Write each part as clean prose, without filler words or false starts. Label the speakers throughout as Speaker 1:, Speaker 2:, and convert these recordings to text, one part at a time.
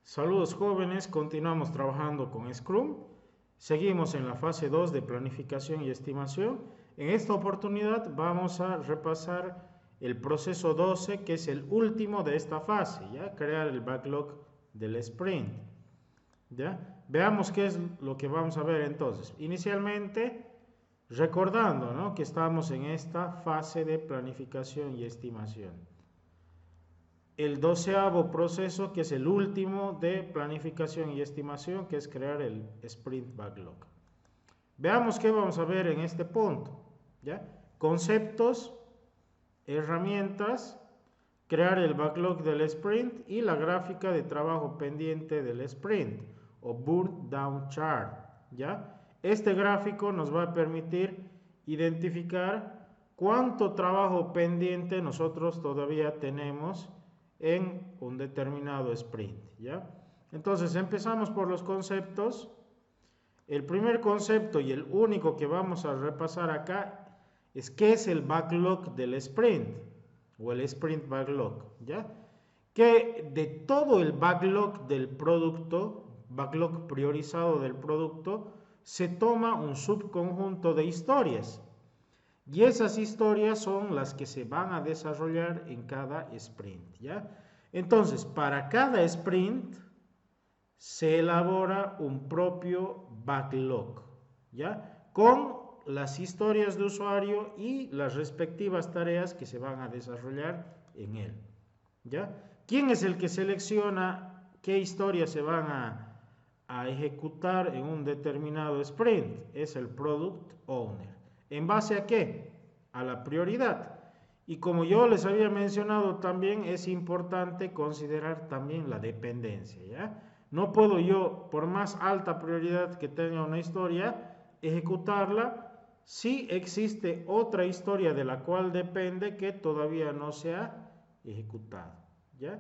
Speaker 1: Saludos jóvenes, continuamos trabajando con Scrum. Seguimos en la fase 2 de planificación y estimación. En esta oportunidad vamos a repasar el proceso 12, que es el último de esta fase, ¿ya? Crear el backlog del sprint, ¿ya? Veamos qué es lo que vamos a ver entonces. Inicialmente, recordando, ¿no?, que estamos en esta fase de planificación y estimación. El 12º proceso, que es el último de planificación y estimación, que es crear el sprint backlog. Veamos qué vamos a ver en este punto, ¿ya? Conceptos, herramientas, crear el backlog del sprint y la gráfica de trabajo pendiente del sprint o burn down chart, ¿ya? Este gráfico nos va a permitir identificar cuánto trabajo pendiente nosotros todavía tenemos en un determinado sprint, ¿ya? Entonces empezamos por los conceptos. El primer concepto y el único que vamos a repasar acá es qué es el backlog del sprint o el sprint backlog, ¿ya? Que de todo el backlog del producto, backlog priorizado del producto, se toma un subconjunto de historias. Y esas historias son las que se van a desarrollar en cada sprint, ¿ya? Entonces, para cada sprint se elabora un propio backlog, ¿ya? Con las historias de usuario y las respectivas tareas que se van a desarrollar en él, ¿ya? ¿Quién es el que selecciona qué historias se van a ejecutar en un determinado sprint? Es el Product Owner. ¿En base a qué? A la prioridad. Y como yo les había mencionado también, es importante considerar también la dependencia, ¿ya? No puedo yo, por más alta prioridad que tenga una historia, ejecutarla si existe otra historia de la cual depende que todavía no se ha ejecutado, ¿ya?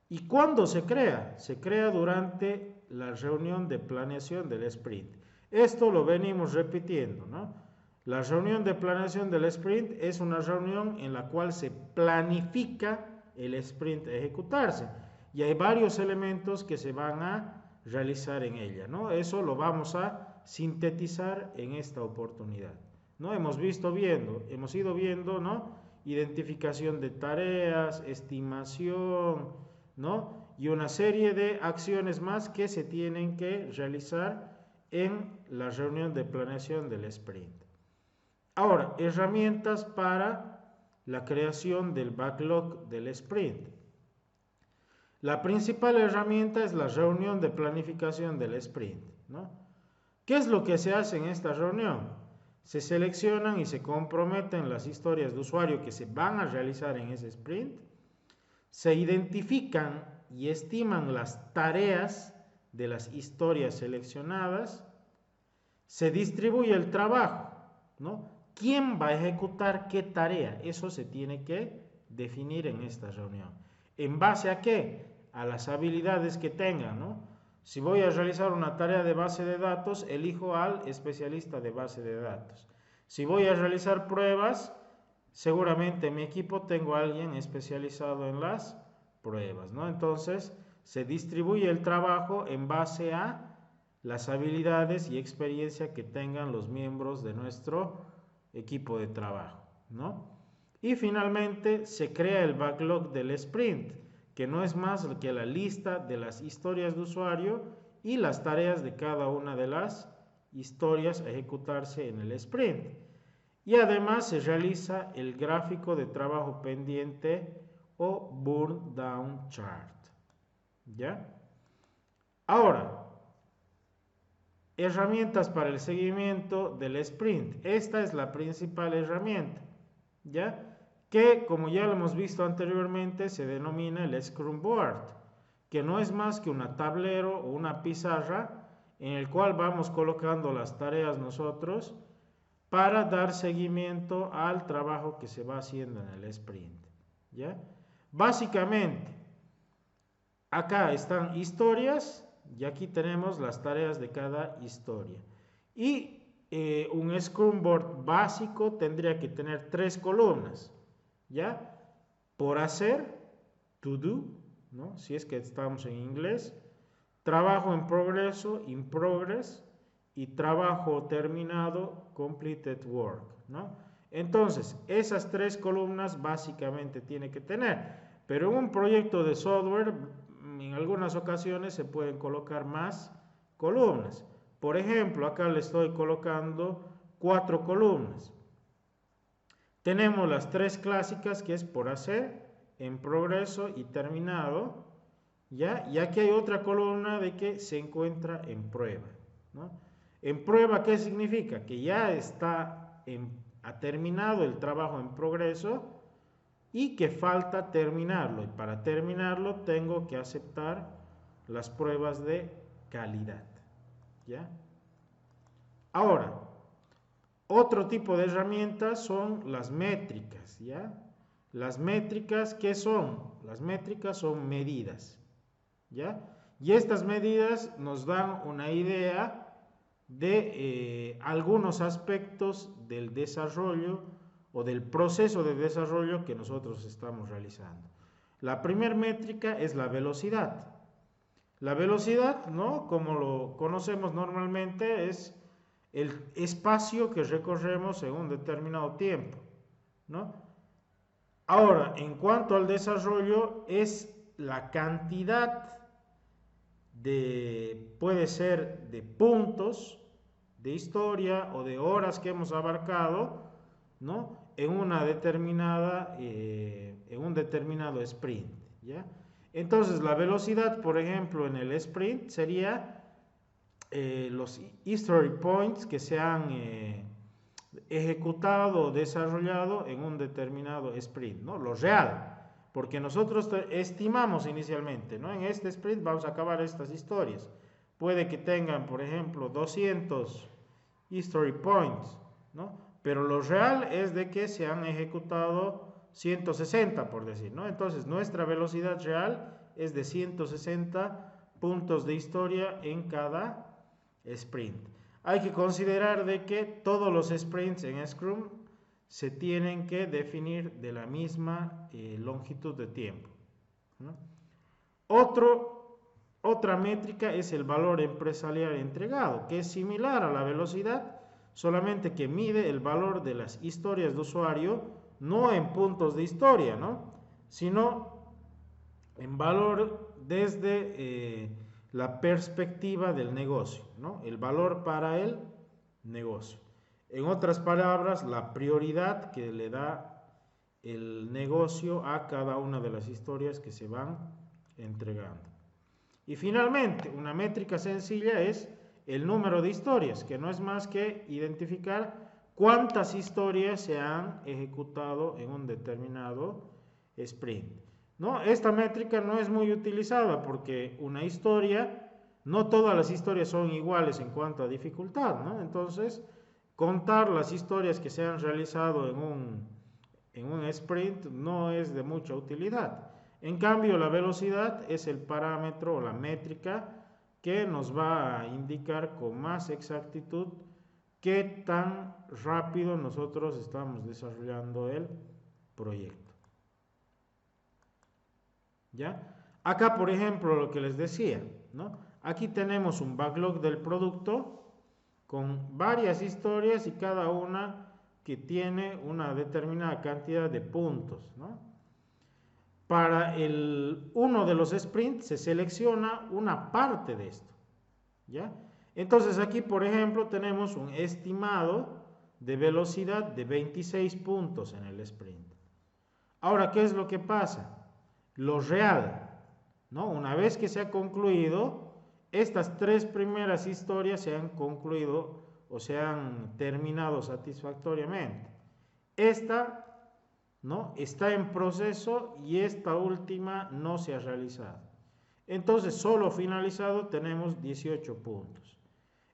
Speaker 1: ¿Y cuándo se crea? Se crea durante la reunión de planeación del sprint. Esto lo venimos repitiendo, ¿no? La reunión de planeación del sprint es una reunión en la cual se planifica el sprint a ejecutarse y hay varios elementos que se van a realizar en ella, ¿no? Eso lo vamos a sintetizar en esta oportunidad, ¿no? Hemos ido viendo, ¿no? Identificación de tareas, estimación, ¿no? Y una serie de acciones más que se tienen que realizar en la reunión de planeación del sprint. Ahora, herramientas para la creación del backlog del sprint. La principal herramienta es la reunión de planificación del sprint, ¿no? ¿Qué es lo que se hace en esta reunión? Se seleccionan y se comprometen las historias de usuario que se van a realizar en ese sprint, se identifican y estiman las tareas de las historias seleccionadas, se distribuye el trabajo, ¿no? ¿Quién va a ejecutar qué tarea? Eso se tiene que definir en esta reunión. ¿En base a qué? A las habilidades que tengan, ¿no? Si voy a realizar una tarea de base de datos, elijo al especialista de base de datos. Si voy a realizar pruebas, seguramente en mi equipo tengo a alguien especializado en las pruebas, ¿no? Entonces, se distribuye el trabajo en base a las habilidades y experiencia que tengan los miembros de nuestro equipo de trabajo, ¿no? Y finalmente se crea el backlog del sprint, que no es más que la lista de las historias de usuario y las tareas de cada una de las historias a ejecutarse en el sprint. Y además se realiza el gráfico de trabajo pendiente o burn down chart, ¿ya? Ahora, herramientas para el seguimiento del sprint. Esta es la principal herramienta, ¿ya? Que, como ya lo hemos visto anteriormente, se denomina el Scrum Board, que no es más que un tablero o una pizarra en el cual vamos colocando las tareas nosotros para dar seguimiento al trabajo que se va haciendo en el sprint, ¿ya? Básicamente, acá están historias y aquí tenemos las tareas de cada historia. Y un Scrum Board básico tendría que tener 3 columnas, ¿ya? Por hacer, to do, ¿no? Si es que estamos en inglés, trabajo en progreso, in progress, y trabajo terminado, completed work, ¿no? Entonces, esas tres columnas básicamente tiene que tener, pero en un proyecto de software, en algunas ocasiones se pueden colocar más columnas. Por ejemplo, acá le estoy colocando 4 columnas. Tenemos las 3 clásicas, que es por hacer, en progreso y terminado, ¿ya? Y aquí hay otra columna de que se encuentra en prueba, ¿no? En prueba, ¿qué significa? Que ya ha terminado el trabajo en progreso y que falta terminarlo. Y para terminarlo tengo que aceptar las pruebas de calidad, ¿ya? Ahora, otro tipo de herramientas son las métricas, ¿ya? Las métricas, ¿qué son? Las métricas son medidas, ¿ya? Y estas medidas nos dan una idea de algunos aspectos del desarrollo o del proceso de desarrollo que nosotros estamos realizando. La primera métrica es la velocidad. La velocidad, ¿no? Como lo conocemos normalmente, es el espacio que recorremos en un determinado tiempo, ¿no? Ahora, en cuanto al desarrollo, es la cantidad puede ser de puntos de historia o de horas que hemos abarcado, ¿no? En un determinado sprint, ¿ya? Entonces, la velocidad, por ejemplo, en el sprint sería los history points que se han ejecutado o desarrollado en un determinado sprint, ¿no? Lo real, porque nosotros estimamos inicialmente, ¿no? En este sprint vamos a acabar estas historias. Puede que tengan, por ejemplo, 200 history points, ¿no? Pero lo real es de que se han ejecutado 160, por decir, ¿no? Entonces, nuestra velocidad real es de 160 puntos de historia en cada sprint. Hay que considerar de que todos los sprints en Scrum se tienen que definir de la misma longitud de tiempo, ¿no? Otra métrica es el valor empresarial entregado, que es similar a la velocidad, solamente que mide el valor de las historias de usuario, no en puntos de historia, ¿no? Sino en valor desde la perspectiva del negocio, ¿no? El valor para el negocio. En otras palabras, la prioridad que le da el negocio a cada una de las historias que se van entregando. Y finalmente, una métrica sencilla es el número de historias, que no es más que identificar cuántas historias se han ejecutado en un determinado sprint, ¿no? Esta métrica no es muy utilizada porque una historia, no todas las historias son iguales en cuanto a dificultad, ¿no? Entonces, contar las historias que se han realizado en un sprint no es de mucha utilidad. En cambio, la velocidad es el parámetro o la métrica que nos va a indicar con más exactitud qué tan rápido nosotros estamos desarrollando el proyecto, ¿ya? Acá, por ejemplo, lo que les decía, ¿no? Aquí tenemos un backlog del producto con varias historias y cada una que tiene una determinada cantidad de puntos, ¿no? Para uno de los sprints se selecciona una parte de esto, ¿ya? Entonces aquí, por ejemplo, tenemos un estimado de velocidad de 26 puntos en el sprint. Ahora, ¿qué es lo que pasa? Lo real, ¿no? Una vez que se ha concluido, estas 3 primeras historias se han concluido o se han terminado satisfactoriamente. Esta, ¿no?, está en proceso y esta última no se ha realizado. Entonces, solo finalizado tenemos 18 puntos.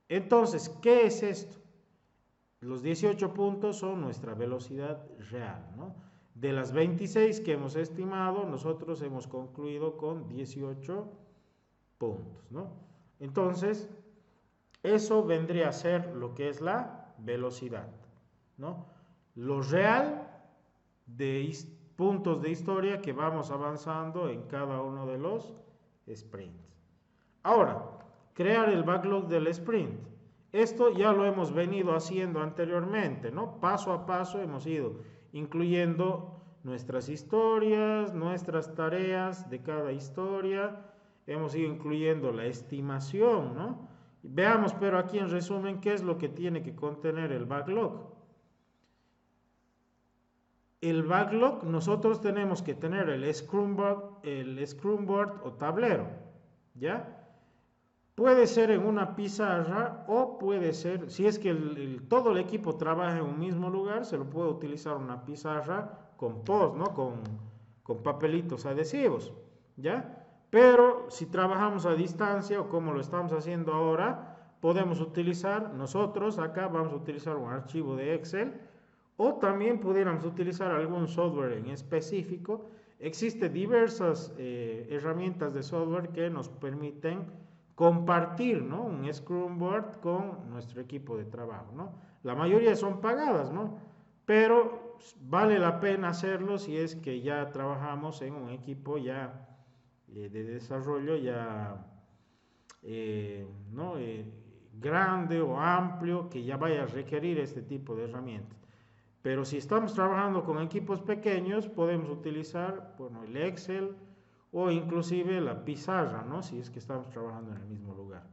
Speaker 1: Entonces, ¿qué es esto? Los 18 puntos son nuestra velocidad real, ¿no? De las 26 que hemos estimado, nosotros hemos concluido con 18 puntos, ¿no? Entonces, eso vendría a ser lo que es la velocidad, ¿no? Lo real puntos de historia que vamos avanzando en cada uno de los sprints. Ahora, crear el backlog del sprint. Esto ya lo hemos venido haciendo anteriormente, ¿no? Paso a paso hemos ido incluyendo nuestras historias, nuestras tareas de cada historia, hemos ido incluyendo la estimación, ¿no? Veamos, pero aquí en resumen, ¿qué es lo que tiene que contener el backlog? El backlog, nosotros tenemos que tener el Scrum Board o tablero, ¿ya? Puede ser en una pizarra o puede ser, si es que todo el equipo trabaja en un mismo lugar, se lo puede utilizar una pizarra con post, ¿no? Con papelitos adhesivos, ¿ya? Pero si trabajamos a distancia o como lo estamos haciendo ahora, podemos utilizar, nosotros acá vamos a utilizar un archivo de Excel o también pudiéramos utilizar algún software en específico. Existen diversas herramientas de software que nos permiten compartir, ¿no? Un Scrum Board con nuestro equipo de trabajo, ¿no? La mayoría son pagadas, ¿no? Pero vale la pena hacerlo si es que ya trabajamos en un equipo ya de desarrollo ya ¿no? Grande o amplio que ya vaya a requerir este tipo de herramientas. Pero si estamos trabajando con equipos pequeños, podemos utilizar, bueno, el Excel o inclusive la pizarra, ¿no? Si es que estamos trabajando en el mismo lugar.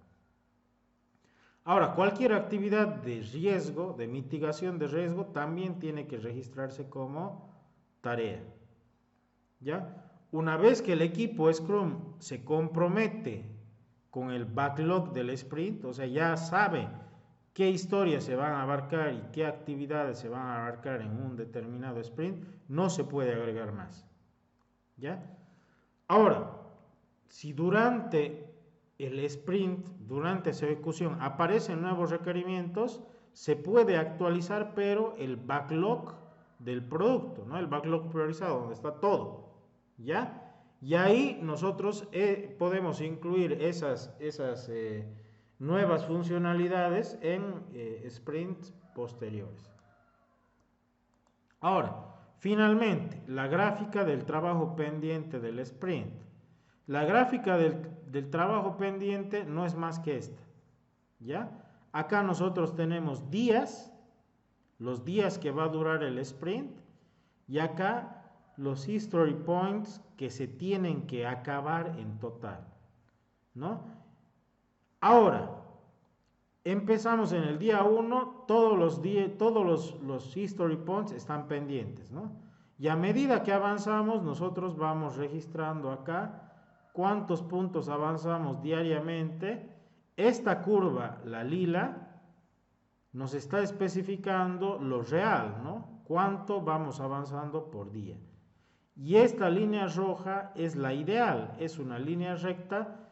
Speaker 1: Ahora, cualquier actividad de riesgo, de mitigación de riesgo, también tiene que registrarse como tarea, ¿ya? Una vez que el equipo Scrum se compromete con el backlog del sprint, o sea, ya sabe qué historias se van a abarcar y qué actividades se van a abarcar en un determinado sprint, no se puede agregar más, ¿ya? Ahora, si durante el sprint, durante su ejecución, aparecen nuevos requerimientos, se puede actualizar, pero el backlog del producto, ¿no? El backlog priorizado, donde está todo, ¿ya? Y ahí nosotros podemos incluir esas nuevas funcionalidades en sprints posteriores. Ahora, finalmente, la gráfica del trabajo pendiente del sprint. La gráfica del trabajo pendiente no es más que esta, ¿ya? Acá nosotros tenemos días, los días que va a durar el sprint, y acá los history points que se tienen que acabar en total, ¿no? Ahora, empezamos en el día 1, todos los history points están pendientes, ¿no? Y a medida que avanzamos, nosotros vamos registrando acá cuántos puntos avanzamos diariamente. Esta curva, la lila, nos está especificando lo real, ¿no? Cuánto vamos avanzando por día. Y esta línea roja es la ideal, es una línea recta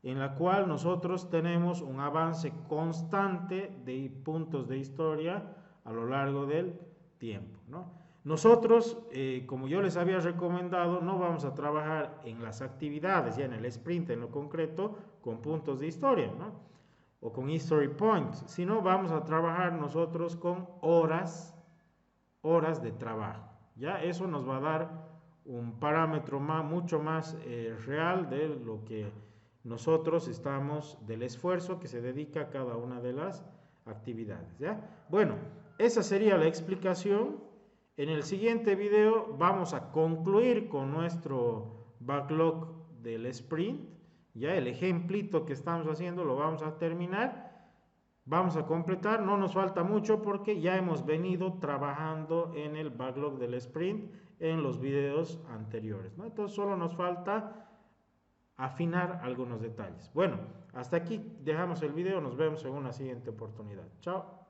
Speaker 1: en la cual nosotros tenemos un avance constante de puntos de historia a lo largo del tiempo, ¿no? Nosotros, como yo les había recomendado, no vamos a trabajar en las actividades, ya en el sprint en lo concreto, con puntos de historia, ¿no? O con history points, sino vamos a trabajar nosotros con horas de trabajo, ¿ya? Eso nos va a dar un parámetro mucho más real de lo que nosotros estamos, del esfuerzo que se dedica a cada una de las actividades, ¿ya? Bueno, esa sería la explicación. En el siguiente video vamos a concluir con nuestro backlog del sprint, ya el ejemplito que estamos haciendo lo vamos a terminar, vamos a completar, no nos falta mucho porque ya hemos venido trabajando en el backlog del sprint en los videos anteriores, ¿no? Entonces solo nos falta afinar algunos detalles. Bueno, hasta aquí dejamos el video, nos vemos en una siguiente oportunidad. Chao.